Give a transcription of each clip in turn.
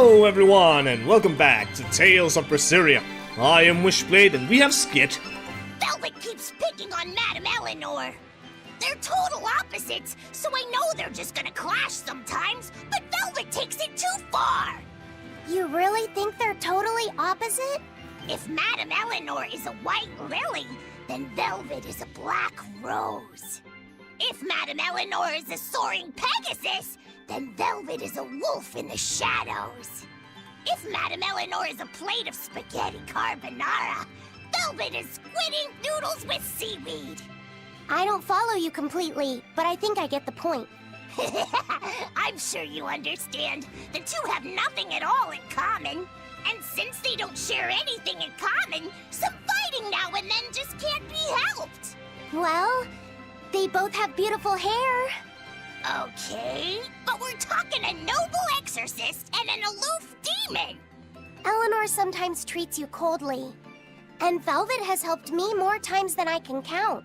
Hello everyone, and welcome back to Tales of Berseria. I am Wishblade, and we have Skit. Velvet keeps picking on Madame Eleanor. They're total opposites, so I know they're just gonna clash sometimes, but Velvet takes it too far. You really think they're totally opposite? If Madame Eleanor is a white lily, then Velvet is a black rose. If Madame Eleanor is a soaring Pegasus, then Velvet is a wolf in the shadows. If Madame Eleanor is a plate of spaghetti carbonara, Velvet is squidding noodles with seaweed. I don't follow you completely, but I think I get the point. I'm sure you understand. The two have nothing at all in common. And since they don't share anything in common, some fighting now and then just can't be helped. Well, they both have beautiful hair. Okay, but we're talking a noble exorcist and an aloof demon. Eleanor sometimes treats you coldly, and Velvet has helped me more times than I can count.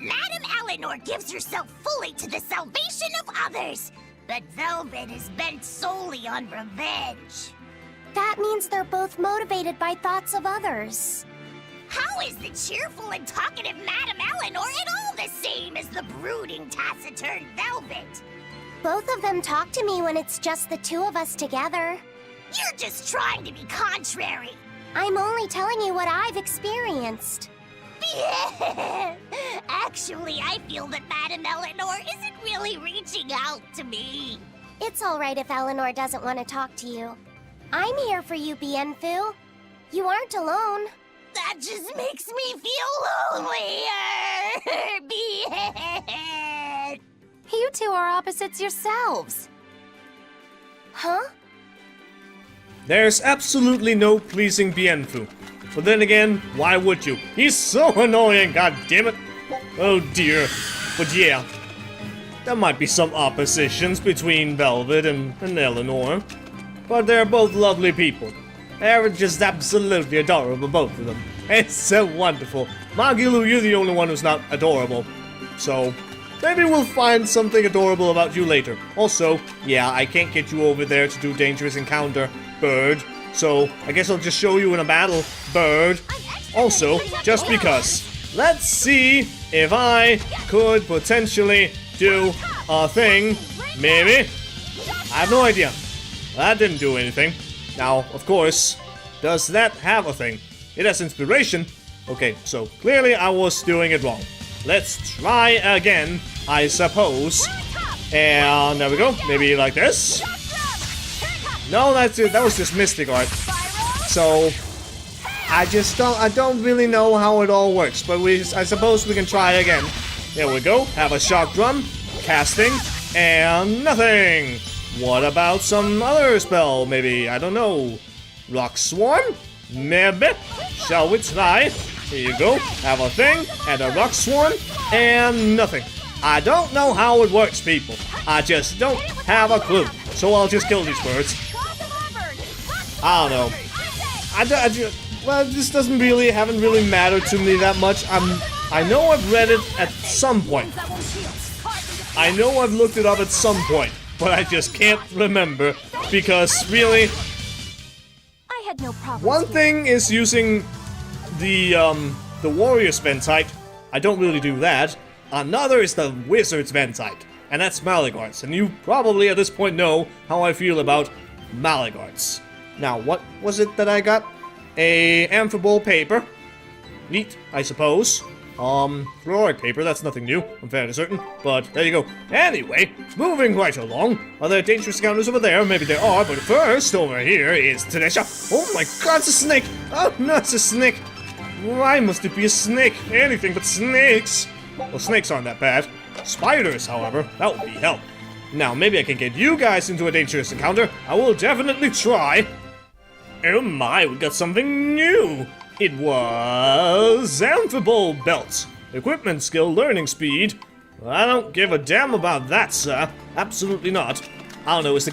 Madame Eleanor gives herself fully to the salvation of others, but Velvet is bent solely on revenge. That means they're both motivated by thoughts of others. How is the cheerful and talkative Madame Eleanor at all the same as the brooding, taciturn Velvet? Both of them talk to me when it's just the two of us together. You're just trying to be contrary. I'm only telling you what I've experienced. Actually, I feel that Madame Eleanor isn't really reaching out to me. It's all right if Eleanor doesn't want to talk to you. I'm here for you, Bienfu. You aren't alone. That just makes me feel lonelier. You two are opposites yourselves. Huh? There's absolutely no pleasing Bienfu. But then again, why would you? He's so annoying, god damn it. Oh dear. But yeah, there might be some oppositions between Velvet and Eleanor. But they're both lovely people. They're just absolutely adorable, both of them. It's so wonderful. Magilu, you're the only one who's not adorable. So, maybe we'll find something adorable about you later. Also, yeah, I can't get you over there to do Dangerous Encounter, Bird. So, I guess I'll just show you in a battle, Bird. Also, just because. Let's see if I could potentially do a thing. Maybe. I have no idea. That didn't do anything. Now, of course, does that have a thing? It has inspiration. Okay, so clearly I was doing it wrong. Let's try again, I suppose. And there we go. Maybe like this. No, that's it. That was just mystic art. So I don't really know how it all works, but I suppose we can try again. There we go. Have a shock drum, casting, and nothing. What about some other spell? Maybe, I don't know. Rock Swarm? Maybe. Shall we try? Here you go. Have a thing, and a Rock Swarm, and nothing. I don't know how it works, people. I just don't have a clue. So I'll just kill these birds. I don't know. Well, this haven't really mattered to me that much. I know I've read it at some point. I know I've looked it up at some point. But I just can't remember, because really, I had no problem. One thing is using the Warrior's Ventite. I don't really do that. Another is the Wizard's Ventite, and that's Malagarts. And you probably at this point know how I feel about Malagarts. Now, what was it that I got? A amphibole paper. Neat, I suppose. Fluorite paper, that's nothing new, I'm fairly certain, but there you go. Anyway, moving right along, are there dangerous encounters over there? Maybe there are, but first, over here is Phantasia. Oh my god, it's a snake! Oh no, it's a snake! Why must it be a snake? Anything but snakes! Well, snakes aren't that bad. Spiders, however, that would be hell. Now, maybe I can get you guys into a dangerous encounter. I will definitely try. Oh my, we got something new! It was Amphibole Belt. Equipment skill, learning speed. I don't give a damn about that, sir. Absolutely not. I don't know, is the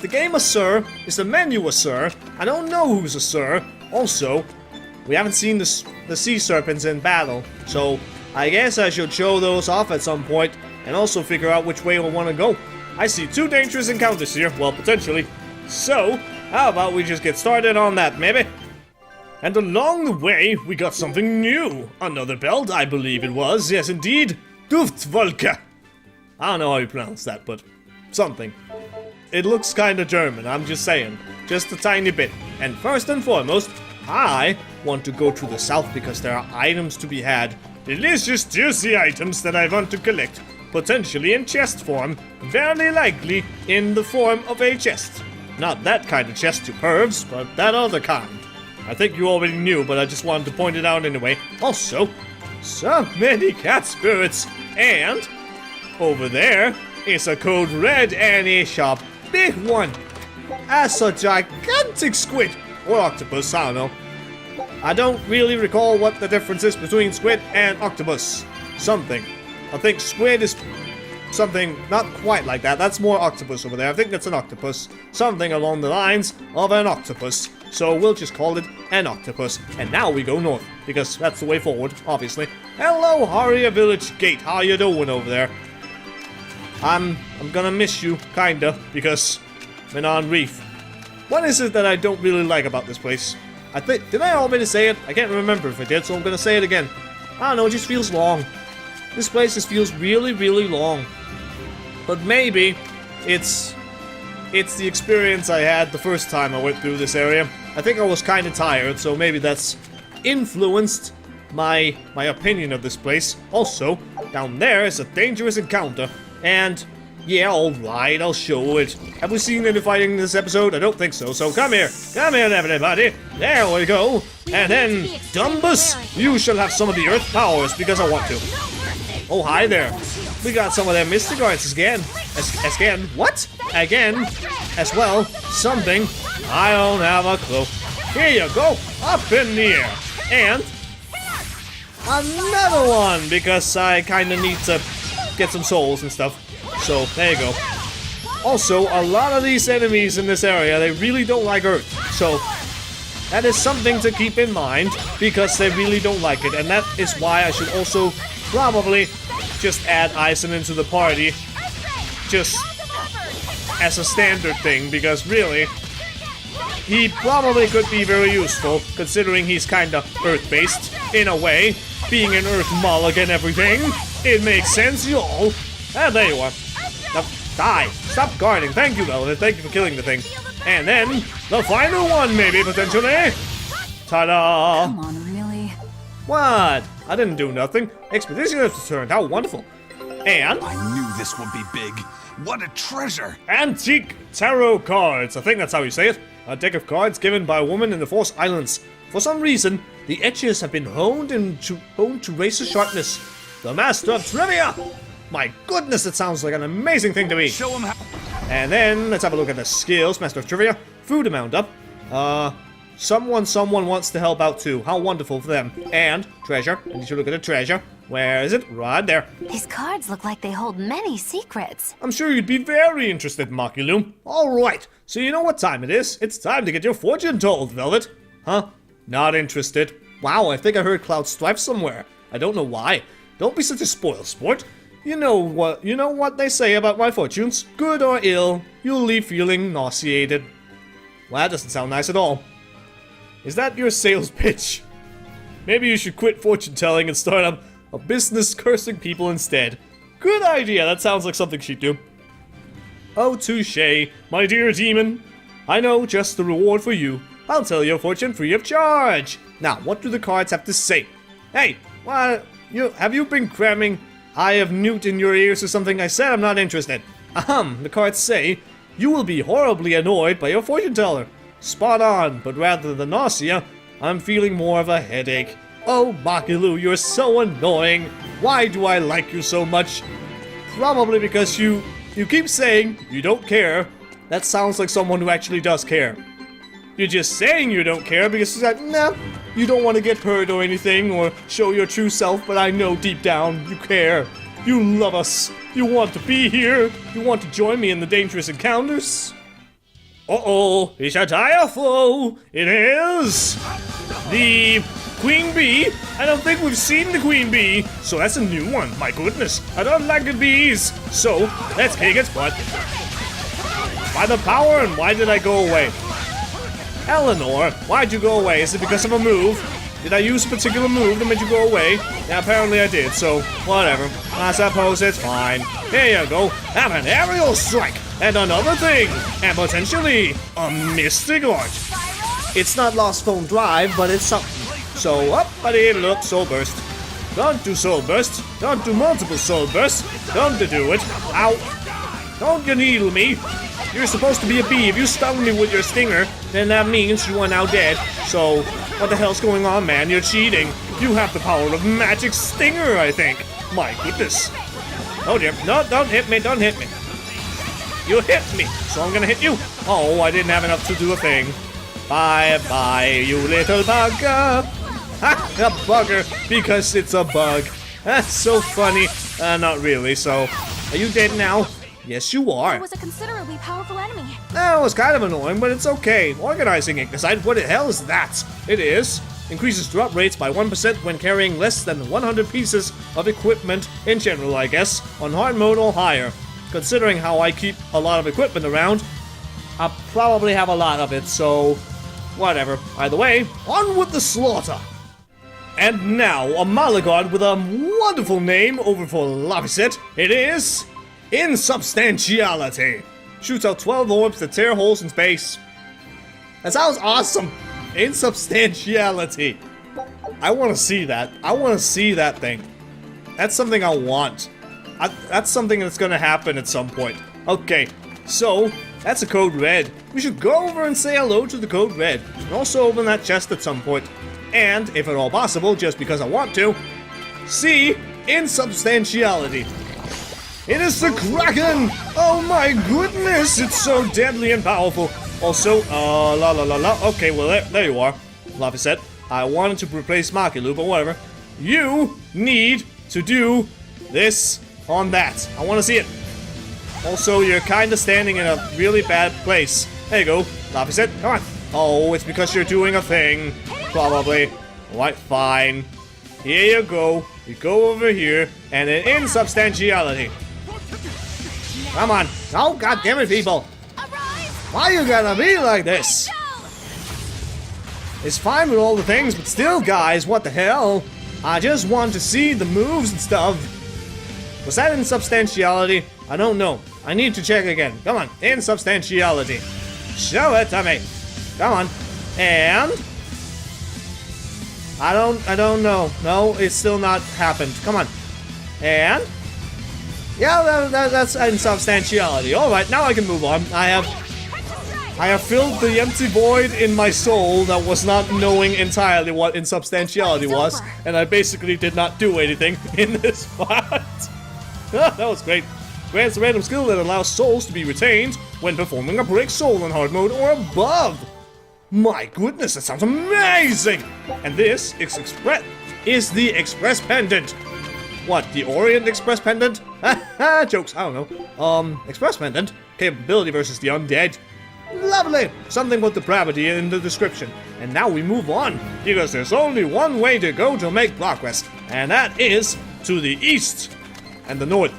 game a sir? Is the menu a sir? I don't know who's a sir. Also, we haven't seen the sea serpents in battle, so I guess I should show those off at some point and also figure out which way I want to go. I see 2 dangerous encounters here, well, potentially. So, How about we just get started on that, maybe? And along the way, we got something new. Another belt, I believe it was. Yes, indeed. Duftwolke. I don't know how you pronounce that, but something. It looks kinda German, I'm just saying. Just a tiny bit. And first and foremost, I want to go to the south because there are items to be had. Delicious, juicy items that I want to collect. Potentially in chest form. Very likely in the form of a chest. Not that kind of chest, you pervs, but that other kind. I think you already knew, but I just wanted to point it out anyway. Also, so many cat spirits. And over there is a code red and a sharp big one. As a gigantic squid. Or octopus, I don't know. I don't really recall what the difference is between squid and octopus. Something. I think squid is something not quite like that. That's more octopus over there. I think that's an octopus. Something along the lines of an octopus. So we'll just call it an octopus. And now we go north, because that's the way forward, obviously. Hello, Haria Village Gate. How you doing over there? I'm gonna miss you, kinda, because Manann Reef. What is it that I don't really like about this place? I think, did I already say it? I can't remember if I did, so I'm gonna say it again. I don't know, it just feels long. This place just feels really, really long. But maybe it's the experience I had the first time I went through this area. I think I was kinda tired, so maybe that's influenced my opinion of this place. Also, down there is a dangerous encounter, and yeah, alright, I'll show it. Have we seen any fighting in this episode? I don't think so, so come here, everybody. There we go. And then, Dumbus, you shall have some of the earth powers, because I want to. Oh, hi there. We got some of them Mystic Arts again. Again? What? Again? As well. Something. I don't have a clue. Here you go. Up in the air. And another one, because I kind of need to get some souls and stuff. So, there you go. Also, a lot of these enemies in this area, they really don't like Earth. So, that is something to keep in mind, because they really don't like it. And that is why I should also probably just add Ison into the party. Just as a standard thing, because really, he probably could be very useful, considering he's kinda Earth-based, in a way. Being an Earth Moloch and everything. It makes sense, y'all. And there you are. Now, die. Stop guarding. Thank you, Velvet. Thank you for killing the thing. And then, the final one, maybe, potentially. Ta-da! Come on, really? What? I didn't do nothing. Expedition has returned. How wonderful. And I knew this would be big. What a treasure! antique tarot cards. I think that's how you say it. A deck of cards given by a woman in the Force Islands. For some reason, the edges have been honed to razor sharpness. The Master of Trivia! My goodness, it sounds like an amazing thing to me. Show him how. And then, let's have a look at the skills. Master of Trivia. Food amount up. Someone wants to help out too. How wonderful for them. And treasure. I need to look at the treasure. Where is it? Right there. These cards look like they hold many secrets. I'm sure you'd be very interested, Makilu. Alright, so you know what time it is. It's time to get your fortune told, Velvet. Huh? Not interested. Wow, I think I heard Cloud Strife somewhere. I don't know why. Don't be such a spoil sport. You know what they say about my fortunes. Good or ill, you'll leave feeling nauseated. Well, that doesn't sound nice at all. Is that your sales pitch? Maybe you should quit fortune telling and start up a business cursing people instead. Good idea, that sounds like something she'd do. Oh, touche, my dear demon. I know just the reward for you. I'll tell your fortune free of charge. Now, what do the cards have to say? Hey, what? Have you been cramming Eye of Newt in your ears or something? I said I'm not interested. The cards say, you will be horribly annoyed by your fortune teller. Spot on, but rather than nausea, I'm feeling more of a headache. Oh, Makilu, you're so annoying. Why do I like you so much? Probably because you keep saying you don't care. That sounds like someone who actually does care. You're just saying you don't care because you're like, nah, you don't want to get hurt or anything or show your true self, but I know deep down you care. You love us. You want to be here. You want to join me in the dangerous encounters. Uh-oh, it's a dire foe. It is the Queen Bee. I don't think we've seen the Queen Bee, so that's a new one. My goodness, I don't like the bees. So, let's kick its butt. By the power, and why did I go away? Eleanor, why'd you go away? Is it because of a move? Did I use a particular move that made you go away? Yeah, apparently I did, so whatever. I suppose it's fine. Here you go. Have an aerial strike, and another thing, and potentially a mystic launch. It's not lost phone drive, but it's something. So up, buddy, look, soul burst. Don't do soul burst. Don't do multiple soul bursts. Don't do it. Ow. Don't you needle me. You're supposed to be a bee. If you stung me with your stinger, then that means you are now dead. So, what the hell's going on, man? You're cheating. You have the power of magic stinger, I think. My goodness. Oh dear. No, don't hit me. Don't hit me. You hit me, so I'm gonna hit you. Oh, I didn't have enough to do a thing. Bye-bye, you little bugger. Ha! A bugger, because it's a bug. That's so funny. Not really, so... Are you dead now? Yes, you are. It was a considerably powerful enemy. That was kind of annoying, but it's okay. Organizing Ignite, what the hell is that? It is. Increases drop rates by 1% when carrying less than 100 pieces of equipment in general, I guess, on hard mode or higher. Considering how I keep a lot of equipment around, I'll probably have a lot of it, so whatever. Either way, on with the slaughter. And now, a Malagod with a wonderful name over for Laviset. It is... Insubstantiality. Shoots out 12 orbs that tear holes in space. That sounds awesome. Insubstantiality. I want to see that. I want to see that thing. That's something I want. That's something that's going to happen at some point. Okay, so that's a code red. We should go over and say hello to the code red. And also open that chest at some point. And, if at all possible, just because I want to, see Insubstantiality. It is the Kraken! Oh my goodness, it's so deadly and powerful. Also, okay, well, there you are. Lava set. I wanted to replace Makilu, but whatever. You need to do this on that. I want to see it. Also, you're kind of standing in a really bad place. There you go. Lava set, come on. Oh, it's because you're doing a thing. Probably. Alright, fine. Here you go. You go over here, and then Insubstantiality. Come on. Oh, goddammit, people. Why you gotta be like this? It's fine with all the things, but still, guys, what the hell? I just want to see the moves and stuff. Was that Insubstantiality? I don't know. I need to check again. Come on. Insubstantiality. Show it to me. Come on. And... I don't know. No, it's still not happened. Come on. And... Yeah, that's Insubstantiality. Alright, now I can move on. I have filled the empty void in my soul that was not knowing entirely what Insubstantiality was, and I basically did not do anything in this part. That was great. Grants a random skill that allows souls to be retained when performing a break soul in hard mode or above. My goodness, that sounds amazing! And this is the Express Pendant. What, the Orient Express Pendant? Haha, jokes, I don't know. Express Pendant? Capability versus the undead. Lovely! Something with depravity in the description. And now we move on, because there's only one way to go to make progress, and that is to the east. And the north.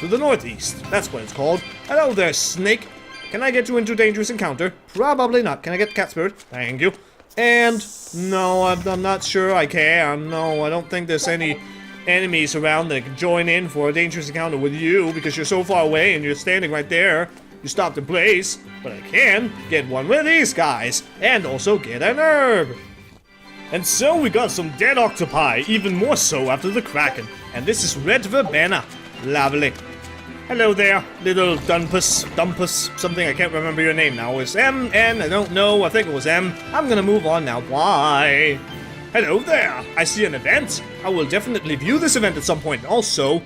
To the northeast. That's what it's called. Hello there, snake. Can I get you into dangerous encounter? Probably not. Can I get cat spirit? Thank you. And no, I'm not sure I can. No, I don't think there's any enemies around that can join in for a dangerous encounter with you because you're so far away and you're standing right there. You stopped in place, but I can get one with these guys and also get an herb. And so we got some dead octopi, even more so after the Kraken. And this is red verbena. Lovely. Hello there, little Dumpus, something, I can't remember your name now. It's M, N, I don't know, I think it was M. I'm gonna move on now, bye. Hello there, I see an event. I will definitely view this event at some point. Also,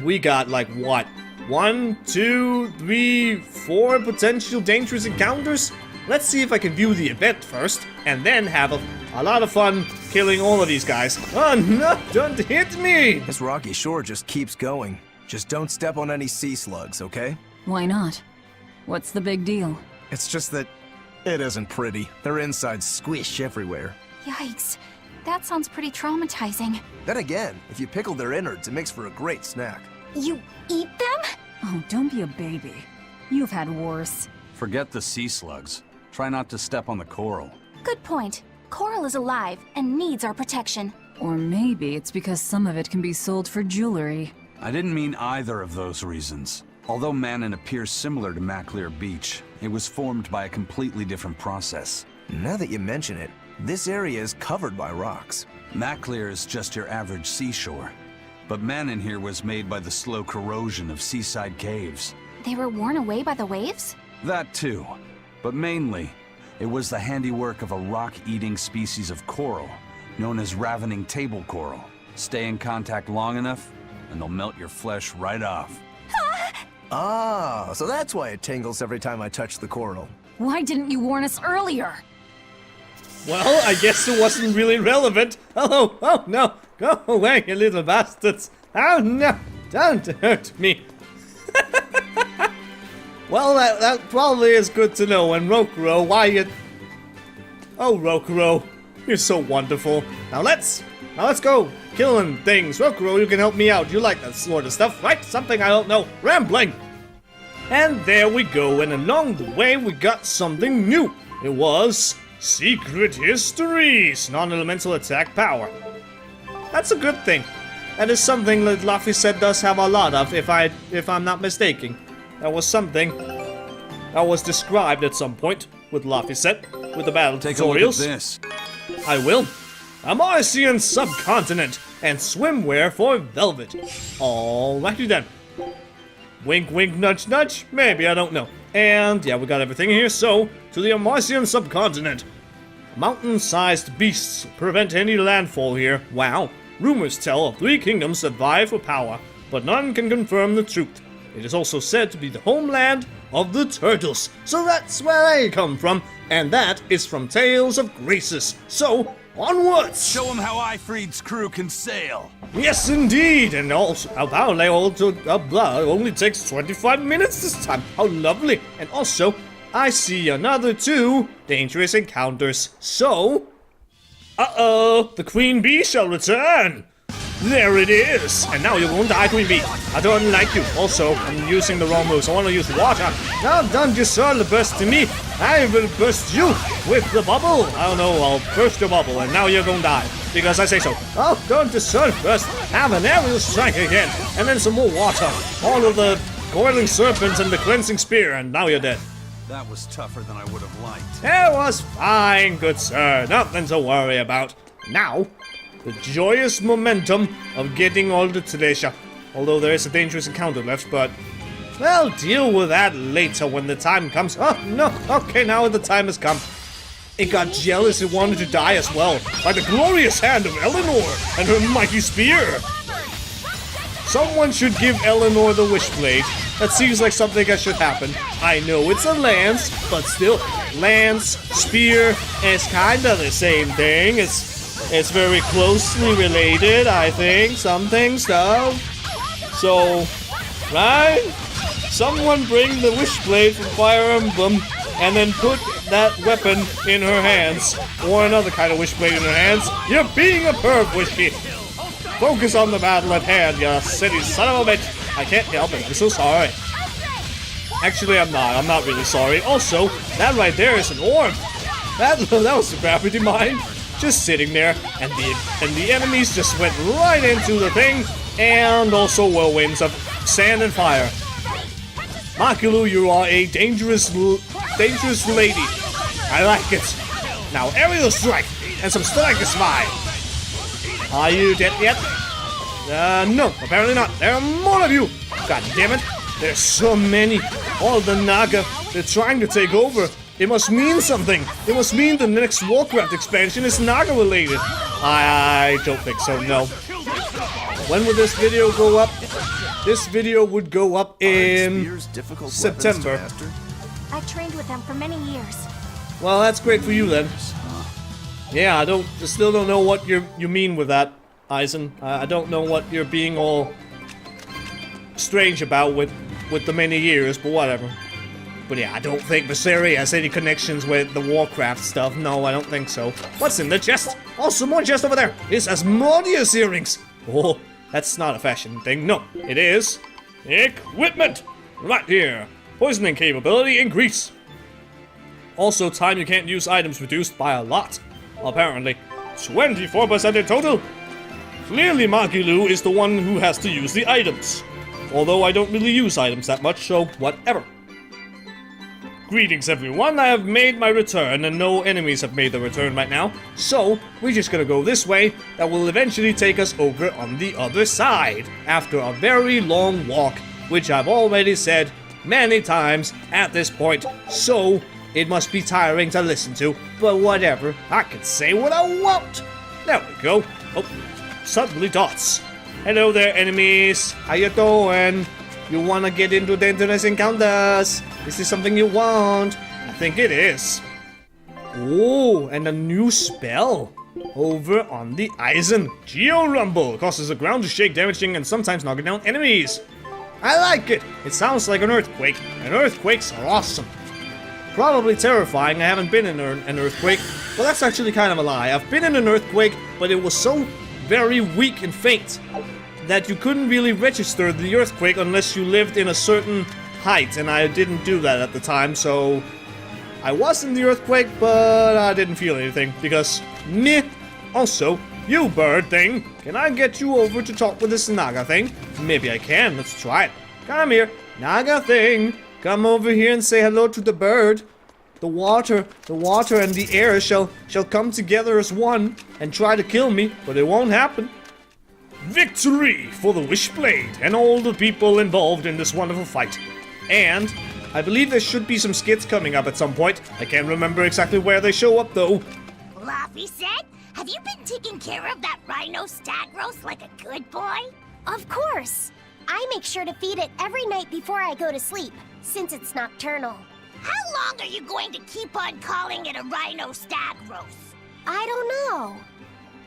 we got like what? 1, 2, 3, 4 potential dangerous encounters? Let's see if I can view the event first, and then have a lot of fun killing all of these guys. Oh no, don't hit me! This rocky shore just keeps going. Just don't step on any sea slugs, okay? Why not? What's the big deal? It's just that it isn't pretty. Their insides squish everywhere. Yikes. That sounds pretty traumatizing. Then again, if you pickle their innards, it makes for a great snack. You eat them? Oh, don't be a baby. You've had worse. Forget the sea slugs. Try not to step on the coral. Good point. Coral is alive and needs our protection. Or maybe it's because some of it can be sold for jewelry. I didn't mean either of those reasons. Although Manann appears similar to Maclear Beach, it was formed by a completely different process. Now that you mention it, this area is covered by rocks. Maclear is just your average seashore. But Manann here was made by the slow corrosion of seaside caves. They were worn away by the waves? That too. But mainly, it was the handiwork of a rock-eating species of coral, known as ravening table coral. Stay in contact long enough, and they'll melt your flesh right off. Ah, so that's why it tingles every time I touch the coral. Why didn't you warn us earlier? Well, I guess it wasn't really relevant. Oh no, go away, you little bastards. Oh no, don't hurt me. Well, that probably is good to know. And Rokuro, why you... Oh, Rokuro, you're so wonderful. Now let's go killing things. Rokuro, you can help me out. You like that sort of stuff, right? Something I don't know. Rambling. And there we go. And along the way, we got something new. It was Secret Histories, non-elemental attack power. That's a good thing. That is something that Luffy said does have a lot of, if I'm not mistaken. That was something that was described at some point with Luffy said, with the battle Take a look at tutorials. this. I will. A Martian subcontinent and swimwear for Velvet. Alrighty then. Wink, wink, nudge, nudge. Maybe, I don't know. And yeah, we got everything here. So, to the Martian subcontinent. Mountain-sized beasts prevent any landfall here. Wow. Rumors tell of 3 kingdoms that vie for power, but none can confirm the truth. It is also said to be the homeland of the turtles. So that's where they come from, and that is from Tales of Graces. So, onwards! Show them how Ifreed's crew can sail. Yes, indeed, and also apparently only takes 25 minutes this time. How lovely! And also, I see another 2 dangerous encounters. So, the Queen Bee shall return. There it is! And now you're going to die, Queen Bee. I don't like you. Also, I'm using the wrong moves. I want to use water. Now don't you sir burst to me. I will burst you with the bubble. I don't know, I'll burst your bubble and now you're going to die. Because I say so. Oh, don't you sir burst. Have an aerial strike again. And then some more water. All of the boiling serpents and the cleansing spear and now you're dead. That was tougher than I would have liked. It was fine, good sir. Nothing to worry about. Now, the joyous momentum of getting all the treasure. Although there is a dangerous encounter left, but we'll deal with that later when the time comes. Oh, no. Okay, now the time has come. It got jealous and wanted to die as well, by the glorious hand of Eleanor and her mighty spear. Someone should give Eleanor the Wishblade. That seems like something that should happen. I know it's a lance, but still, lance, spear, is kind of the same thing. It's very closely related, I think. Something, stuff. So, right? Someone bring the Wishblade from Fire Emblem and then put that weapon in her hands. Or another kind of Wishblade in her hands. You're being a perv, Wishy. Focus on the battle at hand, you silly son of a bitch. I can't help it. I'm so sorry. Actually, I'm not. I'm not really sorry. Also, that right there is an orb. That was a gravity mine. Just sitting there, and the enemies just went right into the thing, and also whirlwinds of sand and fire. Makilu, you are a dangerous lady. I like it. Now aerial strike and some Strike-a-Spy. Are you dead yet? No, apparently not. There are more of you. God damn it. There's so many. All the Naga. They're trying to take over. It must mean something. It must mean the next Warcraft expansion is Naga related. I don't think so, no. When will this video go up? This video would go up in September. I trained with them for many years. Well, that's great for you then. Yeah, I still don't know what you mean with that, Eisen. I don't know what you're being all strange about with the many years, but whatever. But yeah, I don't think Berseria has any connections with the Warcraft stuff. No, I don't think so. What's in the chest? Oh, some more chest over there. It's Asmodeus earrings. Oh, that's not a fashion thing. No, it is equipment. Right here. Poisoning capability increase. Also, time you can't use items reduced by a lot. Apparently. 24% in total. Clearly Magilu is the one who has to use the items. Although I don't really use items that much, so whatever. Greetings everyone, I have made my return and no enemies have made their return right now. So, we're just gonna go this way, that will eventually take us over on the other side. After a very long walk, which I've already said many times at this point. So, it must be tiring to listen to, but whatever, I can say what I want. There we go. Oh, suddenly dots. Hello there enemies, how you doing? You wanna get into dangerous encounters? Is this something you want? I think it is. Oh, and a new spell. Over on the Eisen. Geo Rumble causes the ground to shake, damaging and sometimes knocking down enemies. I like it. It sounds like an earthquake, and earthquakes are awesome. Probably terrifying, I haven't been in an earthquake. Well, that's actually kind of a lie. I've been in an earthquake, but it was so very weak and faint that you couldn't really register the earthquake unless you lived in a certain height, and I didn't do that at the time, so I was in the earthquake, but I didn't feel anything, because meh. Also, you bird thing, can I get you over to talk with this Naga thing? Maybe I can, let's try it. Come here, Naga thing, come over here and say hello to the bird. The water and the air shall come together as one and try to kill me, but it won't happen. Victory for the Wishblade and all the people involved in this wonderful fight. And I believe there should be some skits coming up at some point. I can't remember exactly where they show up though. Fluffy said, have you been taking care of that rhino stag roast like a good boy? Of course. I make sure to feed it every night before I go to sleep, since it's nocturnal. How long are you going to keep on calling it a rhino stag roast? I don't know.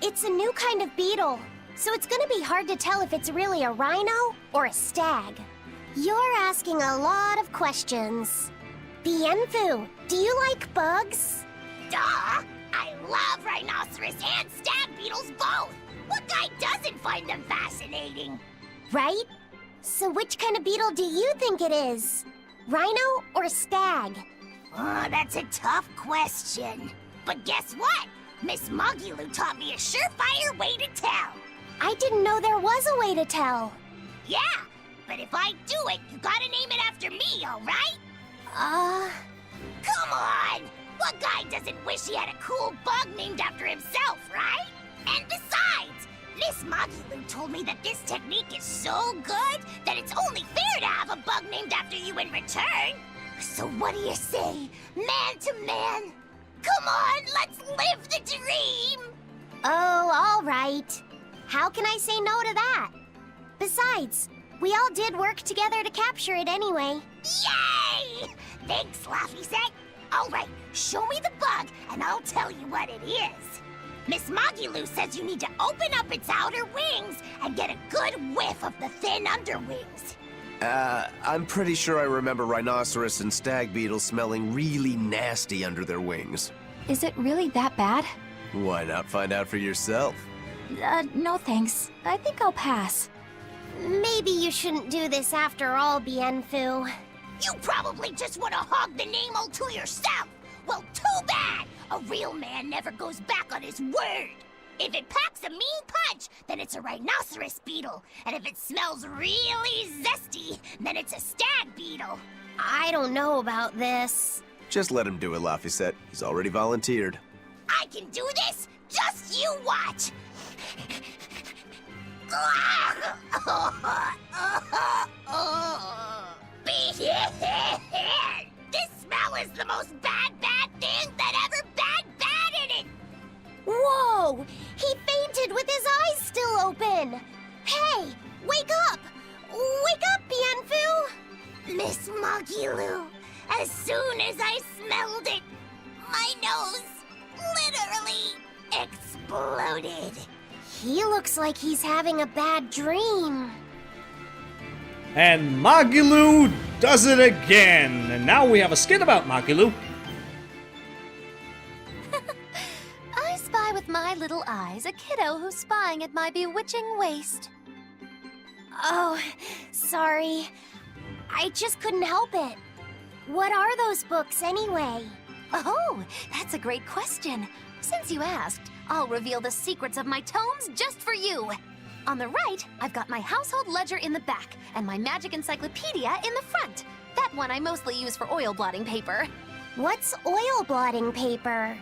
It's a new kind of beetle, so it's gonna be hard to tell if it's really a rhino or a stag. You're asking a lot of questions. Bienfu, do you like bugs? Duh! I love rhinoceros and stag beetles both! What guy doesn't find them fascinating? Right? So which kind of beetle do you think it is? Rhino or stag? Oh, that's a tough question. But guess what? Miss Magilu taught me a surefire way to tell. I didn't know there was a way to tell. Yeah, but if I do it, you gotta name it after me, alright? Come on! What guy doesn't wish he had a cool bug named after himself, right? And besides, Miss Magilu told me that this technique is so good that it's only fair to have a bug named after you in return. So what do you say, man to man? Come on, let's live the dream! Oh, all right. How can I say no to that? Besides, we all did work together to capture it anyway. Yay! Thanks, Laffy Set. All right, show me the bug, and I'll tell you what it is. Miss Magilu says you need to open up its outer wings and get a good whiff of the thin underwings. I'm pretty sure I remember rhinoceros and stag beetles smelling really nasty under their wings. Is it really that bad? Why not find out for yourself? No thanks. I think I'll pass. Maybe you shouldn't do this after all, Bienfu. You probably just want to hog the name all to yourself. Well, too bad. A real man never goes back on his word. If it packs a mean punch, then it's a rhinoceros beetle. And if it smells really zesty, then it's a stag beetle. I don't know about this. Just let him do it, Laffy. He's already volunteered. I can do this. Just you watch. This smell is the most bad thing that ever bad in it. Whoa! He fainted with his eyes still open! Hey! Wake up! Wake up, Bienfu! Miss Magilu, as soon as I smelled it, my nose literally exploded. He looks like he's having a bad dream. And Magilu does it again. And now we have a skit about Magilu. I spy with my little eyes a kiddo who's spying at my bewitching waist. Oh, sorry. I just couldn't help it. What are those books anyway? Oh, that's a great question. Since you asked, I'll reveal the secrets of my tomes just for you. On the right, I've got my household ledger in the back, and my magic encyclopedia in the front. That one I mostly use for oil blotting paper. What's oil blotting paper?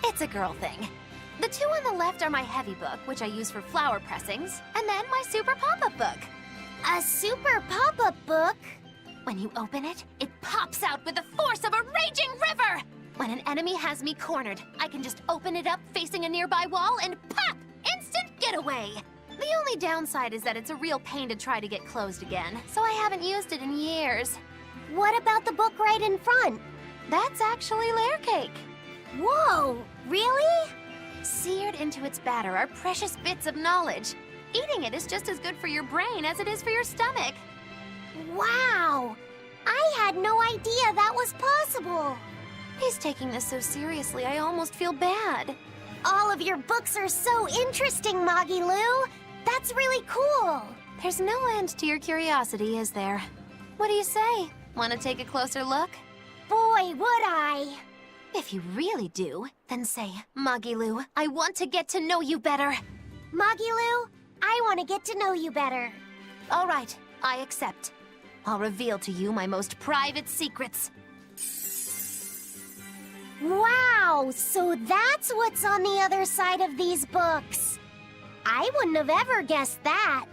It's a girl thing. The two on the left are my heavy book, which I use for flower pressings, and then my super pop-up book. A super pop-up book? When you open it, it pops out with the force of a raging river! When an enemy has me cornered, I can just open it up facing a nearby wall and pop! Instant getaway! The only downside is that it's a real pain to try to get closed again, so I haven't used it in years. What about the book right in front? That's actually layer cake. Whoa, really? Seared into its batter are precious bits of knowledge. Eating it is just as good for your brain as it is for your stomach. Wow! I had no idea that was possible! He's taking this so seriously, I almost feel bad. All of your books are so interesting, Magilou! That's really cool! There's no end to your curiosity, is there? What do you say? Want to take a closer look? Boy, would I! If you really do, then say, Magilou, I want to get to know you better. Magilou, I want to get to know you better. All right, I accept. I'll reveal to you my most private secrets. Wow, so that's what's on the other side of these books. I wouldn't have ever guessed that.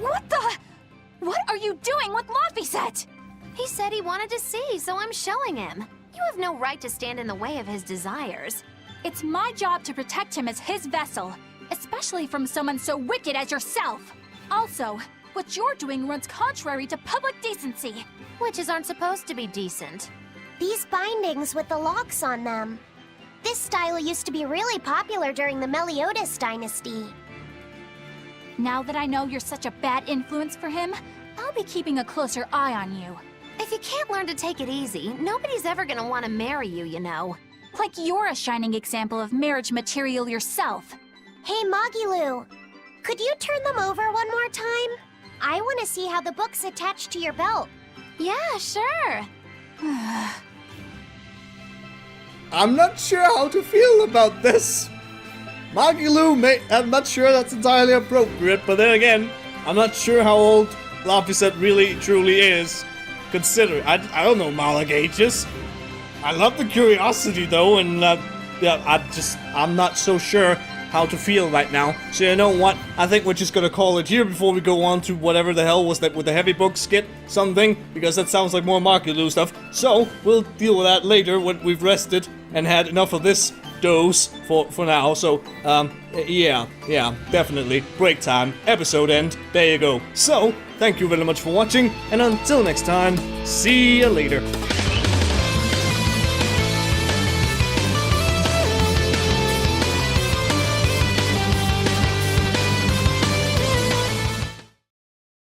What the? What are you doing with Laphicet? He said he wanted to see, so I'm showing him. You have no right to stand in the way of his desires. It's my job to protect him as his vessel, especially from someone so wicked as yourself. Also, what you're doing runs contrary to public decency. Witches aren't supposed to be decent. These bindings with the locks on them. This style used to be really popular during the Meliodas dynasty. Now that I know you're such a bad influence for him, I'll be keeping a closer eye on you. If you can't learn to take it easy, nobody's ever gonna want to marry you, you know. Like you're a shining example of marriage material yourself. Hey, Magilou, could you turn them over one more time? I want to see how the book's attached to your belt. Yeah, sure. I'm not sure how to feel about this. Magilou I'm not sure that's entirely appropriate, but then again, I'm not sure how old Laphicet really truly is. Consider, I don't know Malick ages. I love the curiosity though, and yeah, I'm not so sure how to feel right now. So you know what? I think we're just gonna call it here before we go on to whatever the hell was that with the heavy book skit something, because that sounds like more Magilou stuff. So we'll deal with that later when we've rested and had enough of this dose for now. So yeah, definitely break time, episode end. There you go. So thank you very much for watching, and until next time, see you later.